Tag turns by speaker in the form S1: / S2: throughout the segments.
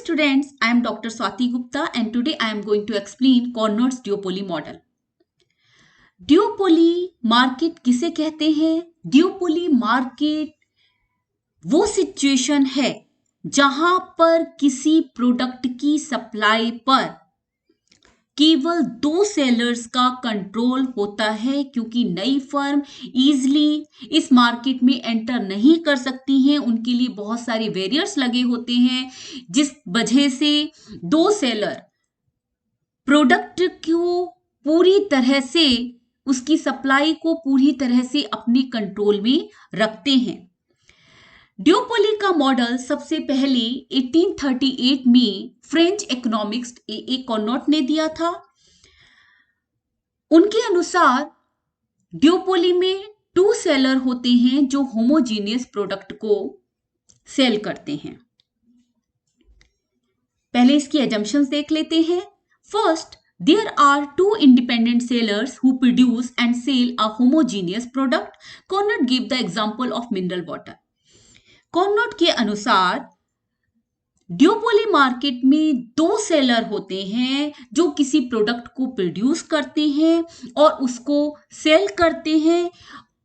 S1: students, I am Dr. Swati Gupta and today I am going to explain Carnot's duopoly model. Duopoly market किसे कहते हैं? Duopoly market वो situation है जहां पर किसी प्रोडक्ट की सप्लाई पर केवल 2 सेलर्स का कंट्रोल होता है, क्योंकि नई फर्म इजीली इस मार्केट में एंटर नहीं कर सकती हैं। उनके लिए बहुत सारे बैरियर्स लगे होते हैं, जिस वजह से 2 सेलर प्रोडक्ट को पूरी तरह से, उसकी सप्लाई को पूरी तरह से अपने कंट्रोल में रखते हैं। ड्यूपोली का मॉडल सबसे पहले 1838 में फ्रेंच इकोनॉमिस्ट ए कार्नोट ने दिया था। उनके अनुसार ड्यूपोली में 2 सेलर होते हैं जो होमोजीनियस प्रोडक्ट को सेल करते हैं। पहले इसकी एजम्पशंस देख लेते हैं। First, there are 2 independent sellers who produce and sell a homogeneous product. Carnot gave the example of mineral water. Carnot के अनुसार ड्यूपोली मार्केट में 2 सेलर होते हैं जो किसी प्रोडक्ट को प्रोड्यूस करते हैं और उसको सेल करते हैं,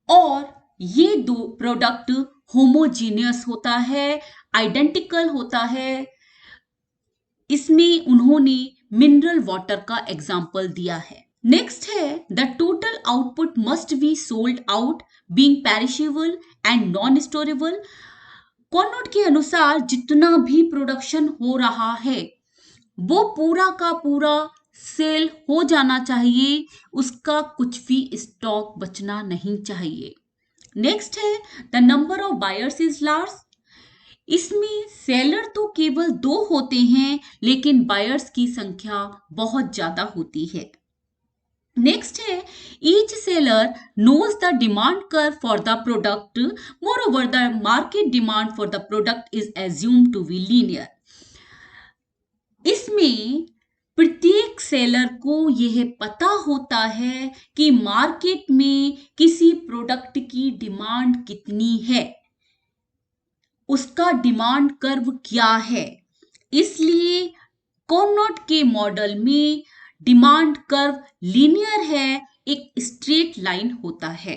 S1: और ये 2 प्रोडक्ट होमोजीनियस होता है, आइडेंटिकल होता है। इसमें उन्होंने मिनरल वाटर का एग्जाम्पल दिया है। नेक्स्ट है, the total output must be sold out being perishable and non storable. Carnot के अनुसार जितना भी प्रोडक्शन हो रहा है वो पूरा का पूरा सेल हो जाना चाहिए, उसका कुछ भी स्टॉक बचना नहीं चाहिए। नेक्स्ट है, the number of buyers is large. इसमें सेलर तो केवल 2 होते हैं, लेकिन बायर्स की संख्या बहुत ज्यादा होती है। नेक्स्ट है, each seller knows the demand curve for the product, moreover the market demand for the product is assumed to be linear. इसमें प्रत्येक सेलर को यह पता होता है कि मार्केट में किसी प्रोडक्ट की डिमांड कितनी है, उसका डिमांड कर्व क्या है। इसलिए कार्नोट के मॉडल में डिमांड कर्व लीनियर है, एक स्ट्रेट लाइन होता है।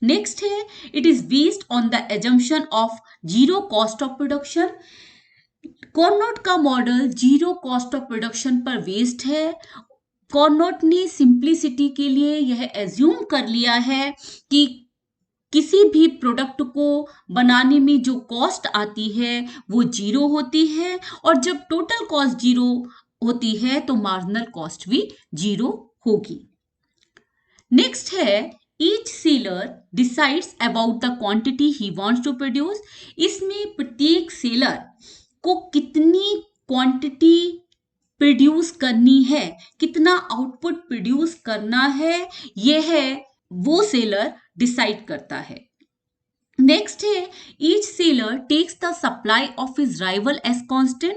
S1: नेक्स्ट है, it is based on the assumption of zero cost of production. Carnot का model zero cost of production पर बेस्ड है। कार्नोट ने सिंप्लिसिटी के लिए यह एज्यूम कर लिया है कि किसी भी प्रोडक्ट को बनाने में जो कॉस्ट आती है वो 0 होती है, और जब टोटल कॉस्ट 0 होती है तो मार्जिनल कॉस्ट भी 0 होगी। नेक्स्ट है, each seller decides about the quantity he wants to produce. इसमें प्रत्येक सेलर को कितनी क्वांटिटी प्रोड्यूस करनी है, कितना आउटपुट प्रोड्यूस करना है, यह वो सेलर डिसाइड करता है। नेक्स्ट है, each seller takes the supply of his rival as constant.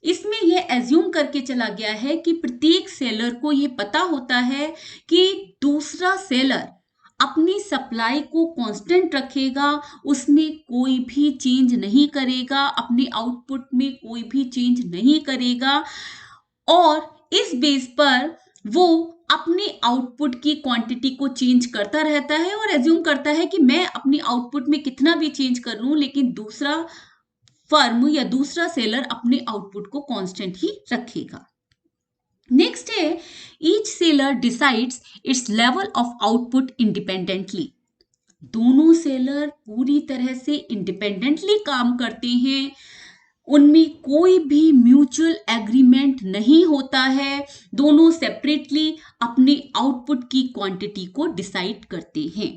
S1: इसमें यह एज्यूम करके चला गया है कि प्रत्येक सेलर को यह पता होता है कि दूसरा सेलर अपनी सप्लाई को कांस्टेंट रखेगा, उसमें कोई भी चेंज नहीं करेगा, अपने आउटपुट में कोई भी चेंज नहीं करेगा, और इस बेस पर वो अपने आउटपुट की क्वांटिटी को चेंज करता रहता है और एज्यूम करता है कि मैं अपनी आउटपुट में कितना भी चेंज कर लूं, लेकिन दूसरा फर्म या दूसरा सेलर अपने आउटपुट को कांस्टेंट ही रखेगा। नेक्स्ट है, each seller decides it's level of output independently. दोनों सेलर पूरी तरह से इंडिपेंडेंटली काम करते हैं, उनमें कोई भी म्यूचुअल एग्रीमेंट नहीं होता है, दोनों सेपरेटली अपने आउटपुट की क्वांटिटी को डिसाइड करते हैं।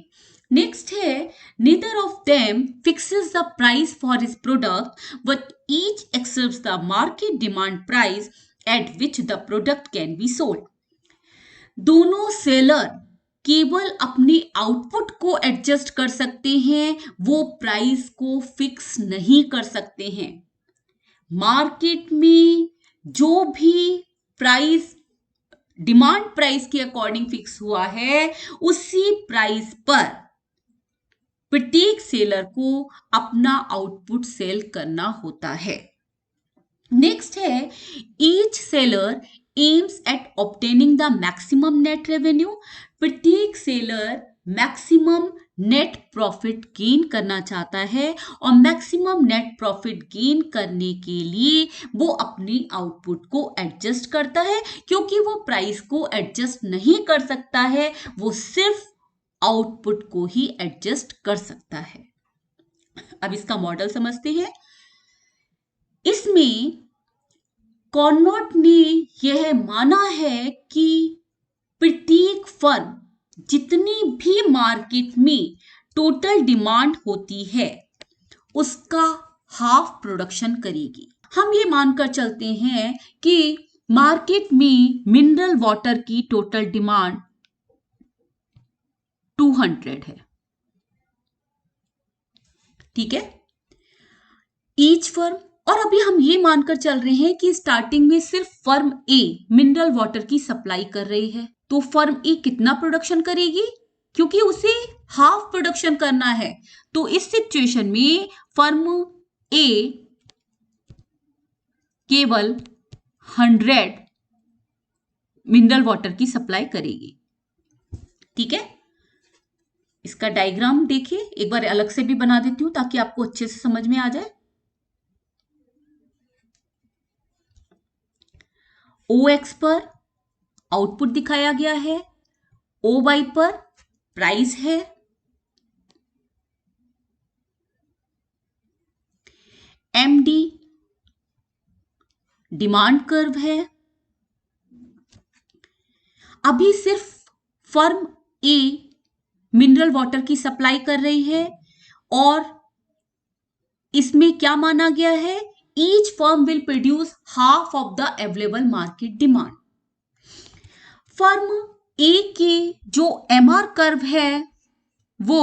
S1: नेक्स्ट है, neither of them fixes the price for his product, but each accepts the market demand price at which the product can be sold. दोनों सेलर केवल अपने आउटपुट को एडजस्ट कर सकते हैं, वो प्राइस को फिक्स नहीं कर सकते हैं। मार्केट में जो भी प्राइस डिमांड प्राइस के अकॉर्डिंग फिक्स हुआ है, उसी प्राइस पर प्रत्येक सेलर को अपना आउटपुट सेल करना होता है। नेक्स्ट है each seller aims at obtaining the maximum net revenue. प्रत्येक seller maximum net profit gain करना चाहता है और मैक्सिमम नेट प्रॉफिट गेन करने के लिए वो अपनी आउटपुट को एडजस्ट करता है, क्योंकि वो प्राइस को एडजस्ट नहीं कर सकता है, वो सिर्फ आउटपुट को ही एडजस्ट कर सकता है। अब इसका मॉडल समझते हैं। इसमें कॉर्नोट ने यह माना है कि प्रत्येक फर्म जितनी भी मार्केट में टोटल डिमांड होती है उसका हाफ प्रोडक्शन करेगी। हम ये मानकर चलते हैं कि मार्केट में मिनरल वाटर की टोटल डिमांड 200 है, ठीक है, ईच फर्म। और अभी हम ये मानकर चल रहे हैं कि स्टार्टिंग में सिर्फ फर्म ए मिनरल वाटर की सप्लाई कर रही है, तो फर्म ए कितना प्रोडक्शन करेगी, क्योंकि उसे हाफ प्रोडक्शन करना है। तो इस सिचुएशन में फर्म ए केवल 100 मिनरल वाटर की सप्लाई करेगी, ठीक है। इसका डायग्राम देखिए, एक बार अलग से भी बना देती हूं ताकि आपको अच्छे से समझ में आ जाए। ओ एक्स पर आउटपुट दिखाया गया है, ओ वाई पर प्राइस है, एम डी डिमांड कर्व है। अभी सिर्फ फर्म ए मिनरल वाटर की सप्लाई कर रही है और इसमें क्या माना गया है, each firm will produce half of the available market demand. Firm A के जो एमआर कर्व है वो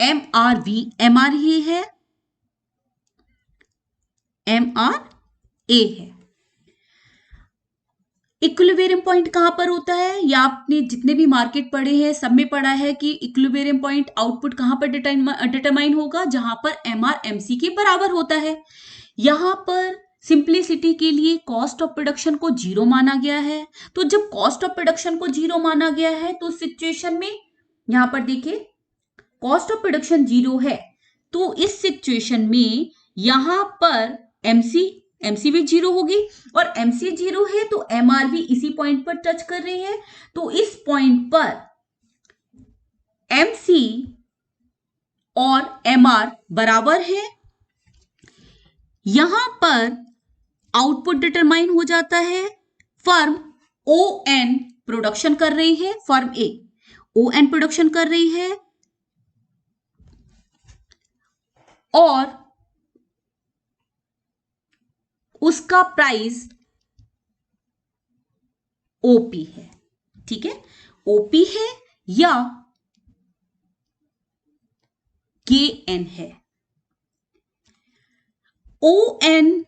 S1: एमआर ही है, एमआर ए है। इक्विलिब्रियम पॉइंट कहां पर होता है, या आपने जितने भी मार्केट पढ़े हैं सब में पढ़ा है कि इक्विलिब्रियम पॉइंट आउटपुट कहां पर डिटरमाइन होगा, जहां पर एमआर एमसी के बराबर होता है। यहां पर सिंप्लिसिटी के लिए कॉस्ट ऑफ प्रोडक्शन को 0 माना गया है। तो जब कॉस्ट ऑफ प्रोडक्शन को 0 माना गया है तो सिचुएशन में यहां पर देखिए कॉस्ट ऑफ प्रोडक्शन 0 है, तो इस सिचुएशन में यहां पर एमसी भी 0 होगी और एमसी 0 है तो एमआर भी इसी पॉइंट पर टच कर रही है। तो इस पॉइंट पर एमसी और एमआर बराबर है। यहां पर आउटपुट डिटरमाइन हो जाता है। फर्म ओ एन प्रोडक्शन कर रही है, फर्म ए ओ एन प्रोडक्शन कर रही है और उसका प्राइस ओपी है, ठीक है, ओपी है या के एन है। ओ एन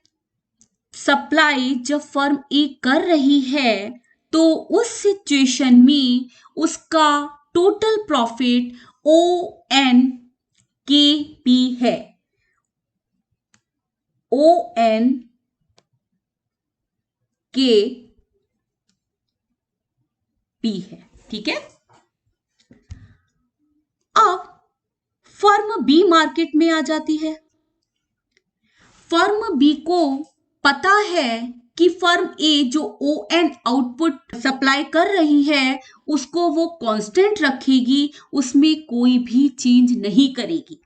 S1: सप्लाई जब फर्म ए कर रही है तो उस सिचुएशन में उसका टोटल प्रॉफिट ओ एन के पी है, ओ एन के पी है, ठीक है। अब फर्म बी मार्केट में आ जाती है। फर्म बी को पता है कि फर्म ए जो ओ एन आउटपुट सप्लाई कर रही है उसको वो कांस्टेंट रखेगी, उसमें कोई भी चेंज नहीं करेगी।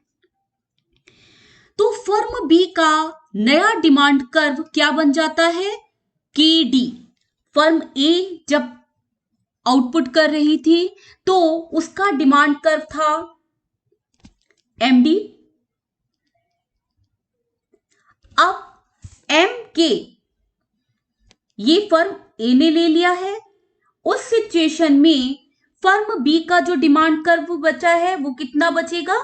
S1: तो फर्म बी का नया डिमांड कर्व क्या बन जाता है, के डी। फर्म ए जब आउटपुट कर रही थी तो उसका डिमांड कर्व था एमडी। अब एम के ये फर्म ए ने ले लिया है। उस सिचुएशन में फर्म बी का जो डिमांड कर्व बचा है वो कितना बचेगा,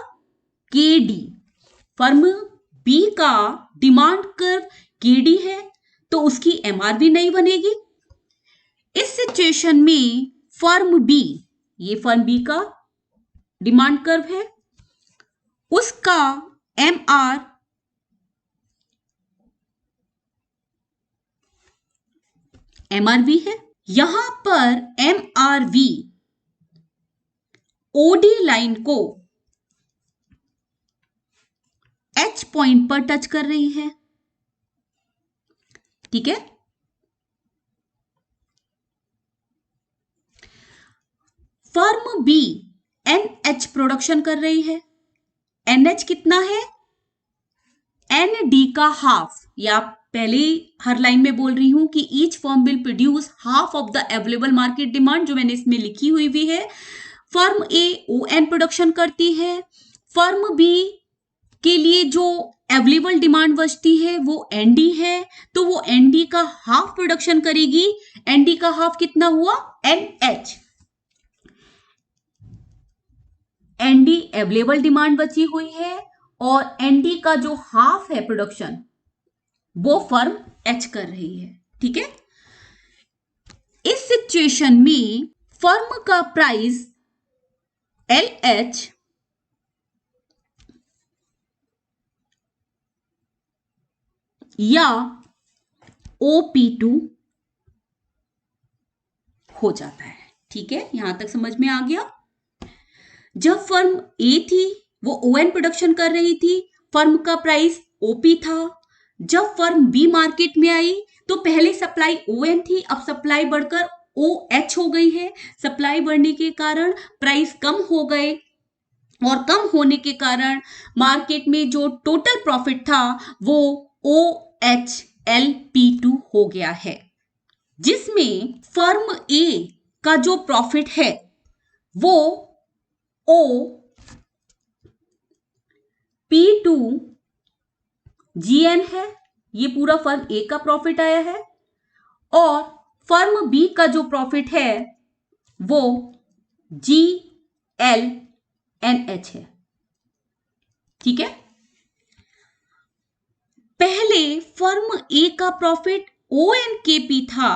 S1: के डी। फर्म बी का डिमांड कर्व के डी है तो उसकी एमआर भी नहीं बनेगी। इस सिचुएशन में फर्म बी, ये फर्म बी का डिमांड कर्व है, उसका MRV है। यहां पर MRV OD लाइन को H पॉइंट पर टच कर रही है, ठीक है। फर्म बी NH प्रोडक्शन कर रही है। NH कितना है? ND का हाफ, या पहले हर लाइन में बोल रही हूं कि each firm will produce half of the available market demand, जो मैंने इसमें लिखी हुई भी है। फर्म ए ON प्रोडक्शन करती है। फर्म बी के लिए जो अवेलेबल डिमांड बचती है वो ND है, तो वो ND का हाफ प्रोडक्शन करेगी। ND का हाफ कितना हुआ? NH। ND अवेलेबल डिमांड बची हुई है और ND का जो हाफ है प्रोडक्शन वो फर्म H कर रही है, ठीक है। इस सिचुएशन में फर्म का प्राइस LH या OP2 हो जाता है, ठीक है। यहां तक समझ में आ गया। जब फर्म ए थी वो ON प्रोडक्शन कर रही थी, फर्म का प्राइस OP था। जब फर्म बी मार्केट में आई तो पहले सप्लाई ON थी, अब सप्लाई बढ़कर OH हो गई है। सप्लाई बढ़ने के कारण प्राइस कम हो गए और कम होने के कारण मार्केट में जो टोटल प्रॉफिट था वो OHLP2 हो गया है, जिसमें फर्म ए का जो प्रॉफिट है वो OP2GN है। ये पूरा फर्म ए का प्रॉफिट आया है। और फर्म बी का जो प्रॉफिट है वो GLNH है, ठीक है। पहले फर्म ए का प्रॉफिट ONKP था,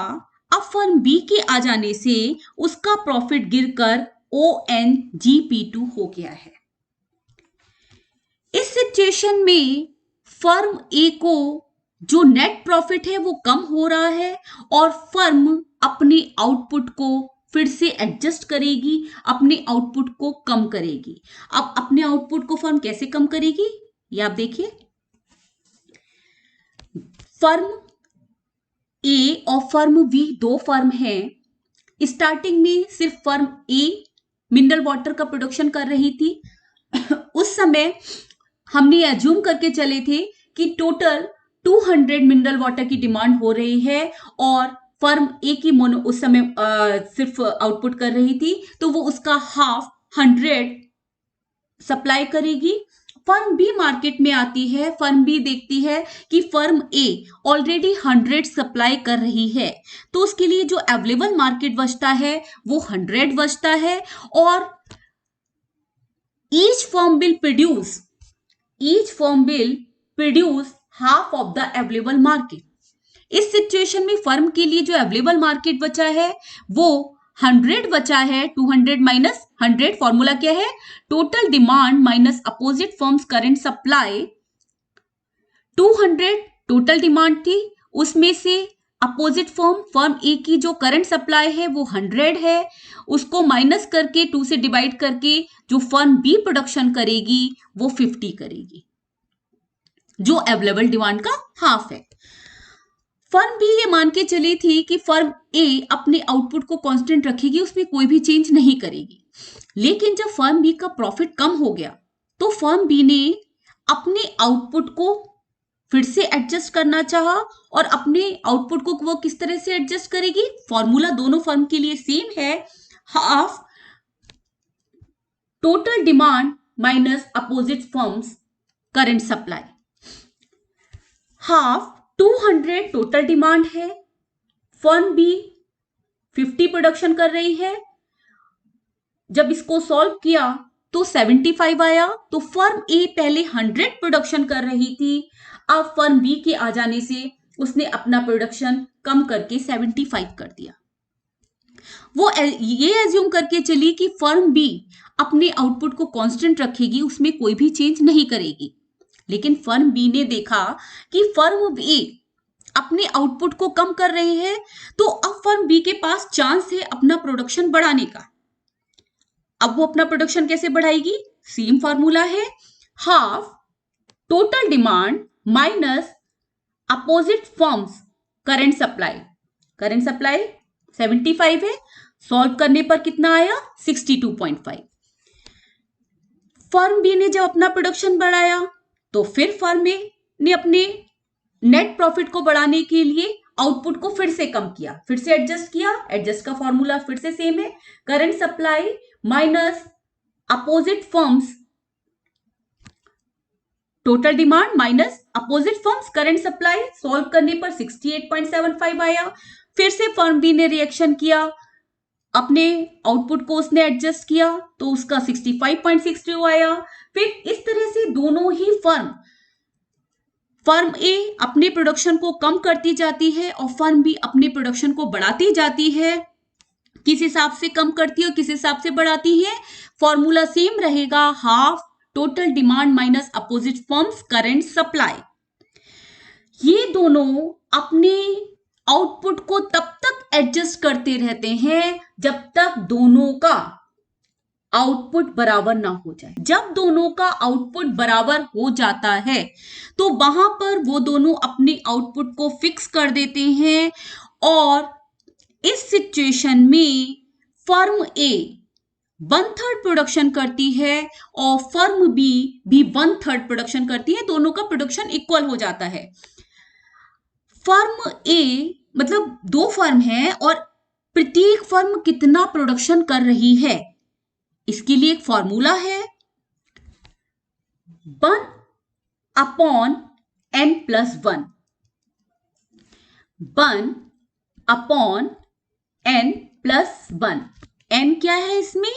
S1: अब फर्म बी के आ जाने से उसका प्रॉफिट गिरकर ONGP2 हो गया है। इस सिचुएशन में फर्म ए को जो नेट प्रॉफिट है वो कम हो रहा है और फर्म अपने आउटपुट को फिर से एडजस्ट करेगी, अपने आउटपुट को कम करेगी। अब अपने आउटपुट को फर्म कैसे कम करेगी ये आप देखिए। फर्म ए और फर्म बी दो फर्म हैं। स्टार्टिंग में सिर्फ फर्म ए मिनरल वाटर का प्रोडक्शन कर रही थी। उस समय हमने एज्यूम करके चले थे कि टोटल 200 मिनरल वाटर की डिमांड हो रही है और फर्म ए की मोनो उस समय सिर्फ आउटपुट कर रही थी, तो वो उसका हाफ 100 सप्लाई करेगी। फर्म बी मार्केट में आती है, फर्म बी देखती है कि फर्म ए ऑलरेडी 100 सप्लाई कर रही है, तो उसके लिए जो अवेलेबल मार्केट बचता है वो 100 बचता है और each firm will produce half of the available market. इस सिचुएशन में फर्म के लिए जो अवेलेबल मार्केट बचा है वो 100 बचा है। 200 माइनस 100 फॉर्मूला क्या है? Total demand minus opposite firms current supply. 200 total demand थी, उसमें से अपोजिट फर्म ए की जो करंट सप्लाई है वो 100 है, उसको माइनस करके 2 से डिवाइड करके जो फर्म बी प्रोडक्शन करेगी वो 50 करेगी, जो अवेलेबल डिमांड का हाफ है। फर्म बी ये मान के चली थी कि फर्म ए अपने आउटपुट को कांस्टेंट रखेगी, उसमें कोई भी चेंज नहीं करेगी। लेकिन जब फर्म बी का प्रॉफिट कम हो गया तो फर्म बी ने अपने आउटपुट को फिर से एडजस्ट करना चाहा और अपने आउटपुट को वो किस तरह से एडजस्ट करेगी? फॉर्मूला दोनों फर्म के लिए सेम है, half total demand minus opposite firms current supply. Half 200 total demand है, फर्म बी 50 प्रोडक्शन कर रही है। जब इसको सॉल्व किया तो 75 आया, तो फर्म ए पहले 100 प्रोडक्शन कर रही थी, अब फर्म बी के आ जाने से उसने अपना प्रोडक्शन कम करके 75 कर दिया। वो ये एज्यूम करके चली कि फर्म बी अपने आउटपुट को कांस्टेंट रखेगी, उसमें कोई भी चेंज नहीं करेगी। लेकिन फर्म बी ने देखा कि फर्म बी अपने आउटपुट को कम कर रही है, तो अब फर्म बी के पास चांस है अपना प्रोडक्शन बढ़ाने का। अब वो अपना प्रोडक्शन कैसे बढ़ाएगी? सेम फॉर्मूला है, half total demand minus opposite firms current supply. Current supply 75 है, सॉल्व करने पर कितना आया? 62.5। फर्म बी ने जब अपना प्रोडक्शन बढ़ाया तो फिर फर्म ए ने अपने नेट प्रॉफिट को बढ़ाने के लिए आउटपुट को फिर से कम किया, फिर से एडजस्ट किया। एडजस्ट का फॉर्मूला फिर से सेम है, current supply minus opposite firms total demand minus opposite firms current supply. Solve करने पर 68.75 आया। फिर से फर्म बी ने रिएक्शन किया, अपने आउटपुट को उसने एडजस्ट किया तो उसका 65.62 आया। फिर इस तरह से दोनों ही फर्म ए अपने प्रोडक्शन को कम करती जाती है और फर्म बी अपने प्रोडक्शन को बढ़ाती जाती है। किस हिसाब से कम करती है और किस हिसाब से बढ़ाती है? फॉर्मूला सेम रहेगा, half total demand minus opposite firms current supply. ये दोनों अपने आउटपुट को तब तक एडजस्ट करते रहते हैं जब तक दोनों का आउटपुट बराबर ना हो जाए। जब दोनों का आउटपुट बराबर हो जाता है तो वहां पर वो दोनों अपने आउटपुट को फिक्स कर देते हैं और इस सिचुएशन में फर्म ए 1/3 प्रोडक्शन करती है और फर्म बी भी 1/3 प्रोडक्शन करती है। दोनों का प्रोडक्शन इक्वल हो जाता है। फर्म ए मतलब दो फर्म है और प्रत्येक फर्म कितना प्रोडक्शन कर रही है, इसके लिए एक फॉर्मूला है, 1/n+1। 1/n+1। n क्या है इसमें?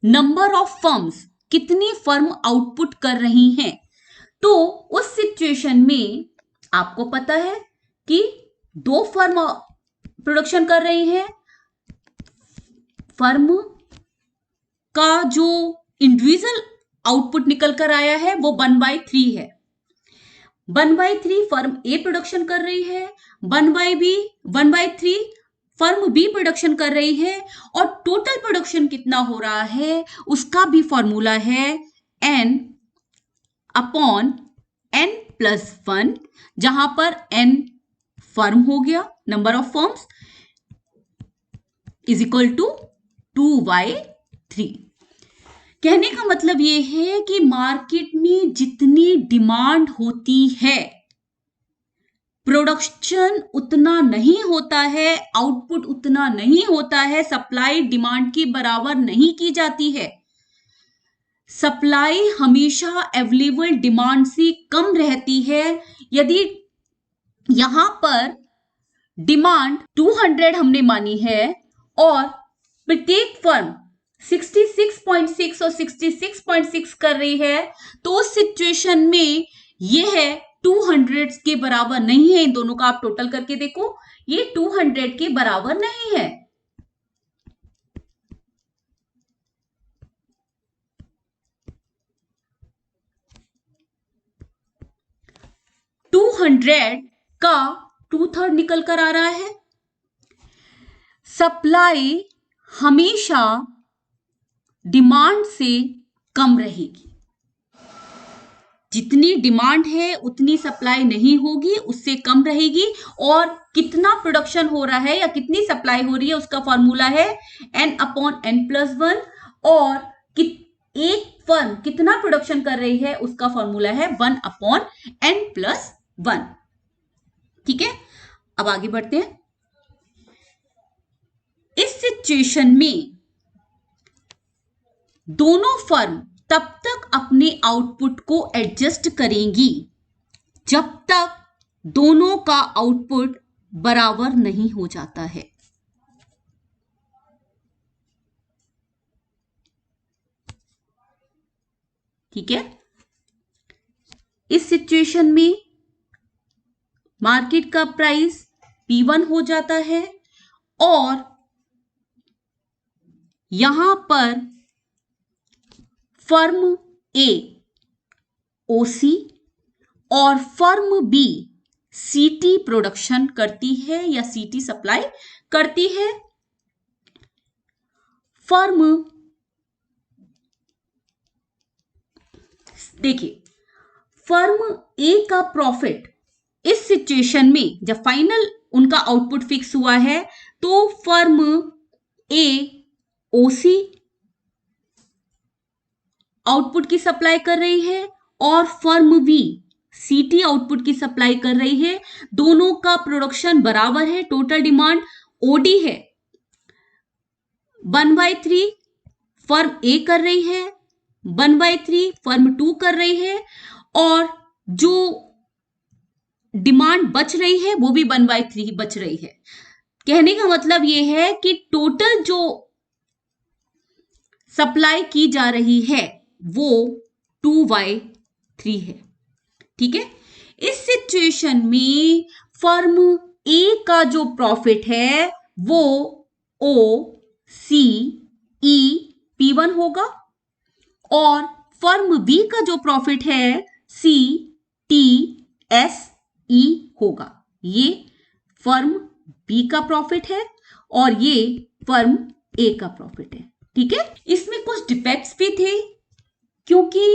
S1: नंबर ऑफ फर्म्स, कितनी फर्म आउटपुट कर रही हैं। तो उस सिचुएशन में आपको पता है कि दो फर्म प्रोडक्शन कर रही हैं, फर्म का जो इंडिविजुअल आउटपुट निकल कर आया है वो 1/3 है। 1/3 फर्म ए प्रोडक्शन कर रही है, 1/3 फर्म बी प्रोडक्शन कर रही है और टोटल प्रोडक्शन कितना हो रहा है उसका भी फॉर्मूला है n/n+1, जहां पर n फर्म हो गया, number of firms is equal to 2/3। कहने का मतलब यह है कि मार्केट में जितनी डिमांड होती है प्रोडक्शन उतना नहीं होता है, आउटपुट उतना नहीं होता है, सप्लाई डिमांड के बराबर नहीं की जाती है। सप्लाई हमेशा अवेलेबल डिमांड से कम रहती है। यदि यहां पर डिमांड 200 हमने मानी है और प्रत्येक फर्म 66.6 और 66.6 कर रही है, तो उस सिचुएशन में यह 200 के बराबर नहीं है। इन दोनों का आप टोटल करके देखो, ये 200 के बराबर नहीं है। का 2/3 निकल कर आ रहा है। सप्लाई हमेशा डिमांड से कम रहेगी। जितनी डिमांड है उतनी सप्लाई नहीं होगी, उससे कम रहेगी। और कितना प्रोडक्शन हो रहा है या कितनी सप्लाई हो रही है उसका फॉर्मूला है n/n+1 और एक फर्म कितना प्रोडक्शन कर रही है उसका फॉर्मूला है 1/n+1। ठीक है, अब आगे बढ़ते हैं। इस सिचुएशन में दोनों फर्म तब तक अपने आउटपुट को एडजस्ट करेंगी जब तक दोनों का आउटपुट बराबर नहीं हो जाता है। ठीक है, इस सिचुएशन में मार्केट का प्राइस P1 हो जाता है और यहां पर फर्म ए OC और फर्म बी सीटी प्रोडक्शन करती है या सीटी सप्लाई करती है। फर्म देखिए, फर्म ए का प्रॉफिट इस सिचुएशन में जब फाइनल उनका आउटपुट फिक्स हुआ है तो फर्म ए ओसी आउटपुट की सप्लाई कर रही है और फर्म बी सीटी आउटपुट की सप्लाई कर रही है। दोनों का प्रोडक्शन बराबर है, टोटल डिमांड ओडी है 1/3 फर्म ए कर रही है, 1/3 फर्म 2 कर रही है और जो डिमांड बच रही है वो भी 1/3 बच रही है। कहने का मतलब ये है कि टोटल जो सप्लाई की जा रही है वो 2/3 है। ठीक है, इस सिचुएशन में फर्म ए का जो प्रॉफिट है वो ओ सी ई P1 होगा और फर्म बी का जो प्रॉफिट है सी टी एस ई होगा। ये फर्म बी का प्रॉफिट है और ये फर्म ए का प्रॉफिट है। ठीक है, इसमें कुछ डिफेक्ट्स भी थे क्योंकि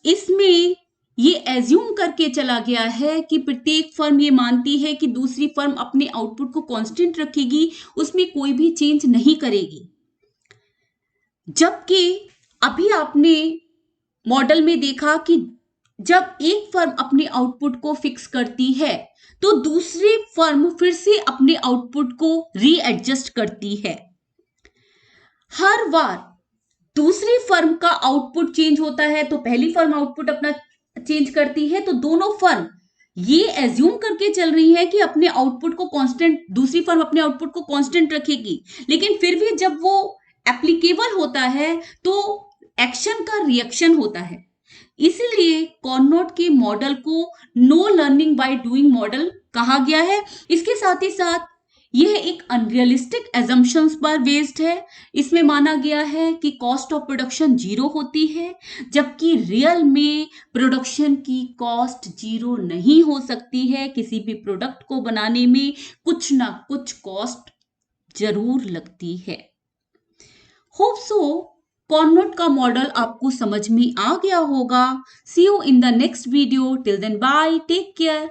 S1: इसमें ये एज्यूम करके चला गया है कि प्रत्येक फर्म ये मानती है कि दूसरी फर्म अपने आउटपुट को कांस्टेंट रखेगी, उसमें कोई भी चेंज नहीं करेगी। जबकि अभी आपने मॉडल में देखा कि जब एक फर्म अपने आउटपुट को फिक्स करती है तो दूसरी फर्म फिर से अपने आउटपुट को रीएडजस्ट करती है। हर बार दूसरी फर्म का आउटपुट चेंज होता है तो पहली फर्म आउटपुट अपना चेंज करती है, तो दोनों फर्म ये एज्यूम करके चल रही है कि अपने आउटपुट को कांस्टेंट, दूसरी फर्म अपने आउटपुट को कांस्टेंट रखेगी, लेकिन फिर भी जब वो एप्लीकेबल होता है तो एक्शन का रिएक्शन होता है। इसलिए कॉर्नोट के मॉडल को know learning by doing model कहा गया है। इसके साथ ही साथ यह एक अनरियलिस्टिक एजम्पशंस पर बेस्ड है। इसमें माना गया है कि कॉस्ट ऑफ प्रोडक्शन 0 होती है, जबकि रियल में प्रोडक्शन की कॉस्ट 0 नहीं हो सकती है। किसी भी प्रोडक्ट को बनाने में कुछ ना कुछ कॉस्ट जरूर लगती है। होप सो कॉर्नोट का मॉडल आपको समझ में आ गया होगा। See you in the next video. Till then bye, take care.